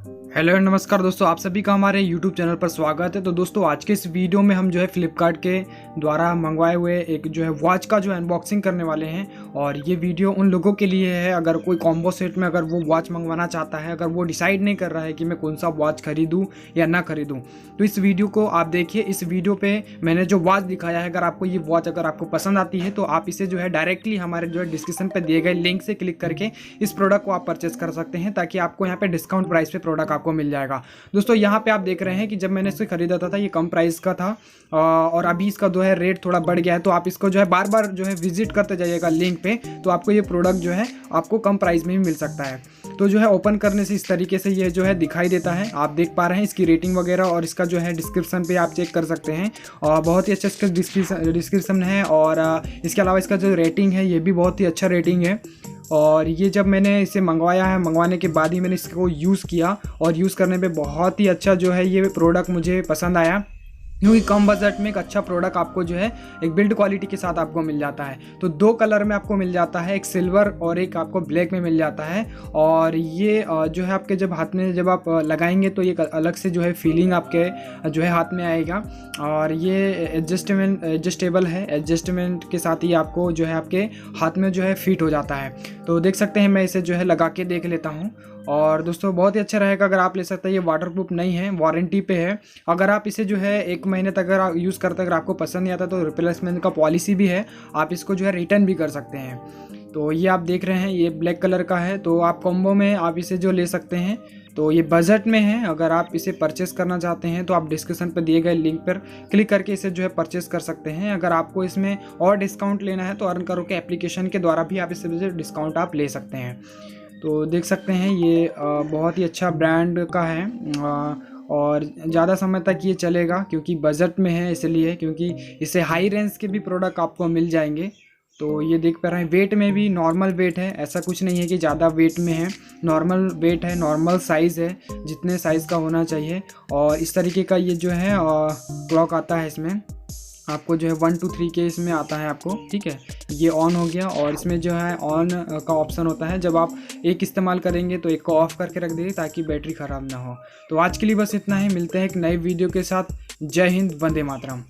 Hello नमस्कार दोस्तों, आप सभी का हमारे YouTube चैनल पर स्वागत है। तो दोस्तों आज के इस वीडियो में हम जो है फ्लिपकार्ट के द्वारा मंगवाए हुए एक जो है वॉच का जो अनबॉक्सिंग करने वाले हैं। और ये वीडियो उन लोगों के लिए है अगर कोई कॉम्बो सेट में अगर वो वॉच मंगवाना चाहता है, अगर वो डिसाइड नहीं कर रहा है कि मैं कौन सा वॉच खरीदूं या ना खरीदूं, तो इस वीडियो को आप देखिए। इस वीडियो पे मैंने जो वॉच दिखाया है, अगर आपको ये वॉच अगर आपको पसंद आती है तो आप इसे जो है डायरेक्टली हमारे जो है डिस्क्रिप्शन पर दिए गए लिंक से क्लिक करके इस प्रोडक्ट को आप परचेस कर सकते हैं, ताकि आपको यहाँ पे डिस्काउंट प्राइस पे प्रोडक्ट आपको मिल जाएगा। दोस्तों यहाँ पे आप देख रहे हैं कि जब मैंने इसे खरीदा था ये कम प्राइस का था और अभी इसका जो है रेट थोड़ा बढ़ गया है। तो आप इसको जो है बार बार जो है विजिट करते जाइएगा लिंक पे, तो आपको ये प्रोडक्ट जो है आपको कम प्राइस में भी मिल सकता है। तो जो है ओपन करने से इस तरीके से ये जो है दिखाई देता है, आप देख पा रहे हैं इसकी रेटिंग वगैरह, और इसका जो है डिस्क्रिप्शन पे आप चेक कर सकते हैं। और बहुत ही अच्छा इसका डिस्क्रिप्शन है, और इसके अलावा इसका जो रेटिंग है ये भी बहुत ही अच्छा रेटिंग है। और ये जब मैंने इसे मंगवाया है, मंगवाने के बाद ही मैंने इसको यूज़ किया, और यूज़ करने पे बहुत ही अच्छा जो है ये प्रोडक्ट मुझे पसंद आया, क्योंकि कम बजट में एक अच्छा प्रोडक्ट आपको जो है एक बिल्ड क्वालिटी के साथ आपको मिल जाता है। तो दो कलर में आपको मिल जाता है, एक सिल्वर और एक आपको ब्लैक में मिल जाता है। और ये जो है आपके जब हाथ में जब आप लगाएंगे तो ये अलग से जो है फीलिंग आपके जो है हाथ में आएगा। और ये एडजस्टेबल है, एडजस्टमेंट के साथ ही आपको जो है आपके हाथ में जो है फिट हो जाता है। तो देख सकते हैं, मैं इसे जो है लगा के देख लेता हूँ। और दोस्तों बहुत ही अच्छा रहेगा अगर आप ले सकते हैं। ये वाटरप्रूफ नहीं है, वारंटी पे है। अगर आप इसे जो है 1 महीने तक अगर आप यूज़ करते अगर आपको पसंद नहीं आता तो रिप्लेसमेंट का पॉलिसी भी है, आप इसको जो है रिटर्न भी कर सकते हैं। तो ये आप देख रहे हैं ये ब्लैक कलर का है, तो आप कॉम्बो में आप इसे जो ले सकते हैं। तो ये बजट में है, अगर आप इसे परचेस करना चाहते हैं तो आप डिस्क्रिप्शन पर दिए गए लिंक पर क्लिक करके इसे जो है परचेस कर सकते हैं। अगर आपको इसमें और डिस्काउंट लेना है तो अर्न करो के एप्लीकेशन के द्वारा भी आप इससे डिस्काउंट आप ले सकते हैं। तो देख सकते हैं ये बहुत ही अच्छा ब्रांड का है, और ज़्यादा समय तक ये चलेगा क्योंकि बजट में है, इसलिए क्योंकि इससे हाई रेंज के भी प्रोडक्ट आपको मिल जाएंगे। तो ये देख पा रहे हैं वेट में भी नॉर्मल वेट है, ऐसा कुछ नहीं है कि ज़्यादा वेट में है, नॉर्मल वेट है, नॉर्मल साइज़ है जितने साइज़ का होना चाहिए। और इस तरीके का ये जो है क्लॉक आता है, इसमें आपको जो है 1 2 3 के इसमें आता है आपको, ठीक है। ये ऑन हो गया, और इसमें जो है ऑन का ऑप्शन होता है, जब आप एक इस्तेमाल करेंगे तो एक को ऑफ़ करके रख दीजिए ताकि बैटरी ख़राब ना हो। तो आज के लिए बस इतना ही, मिलते हैं एक नए वीडियो के साथ। जय हिंद, वंदे मातरम।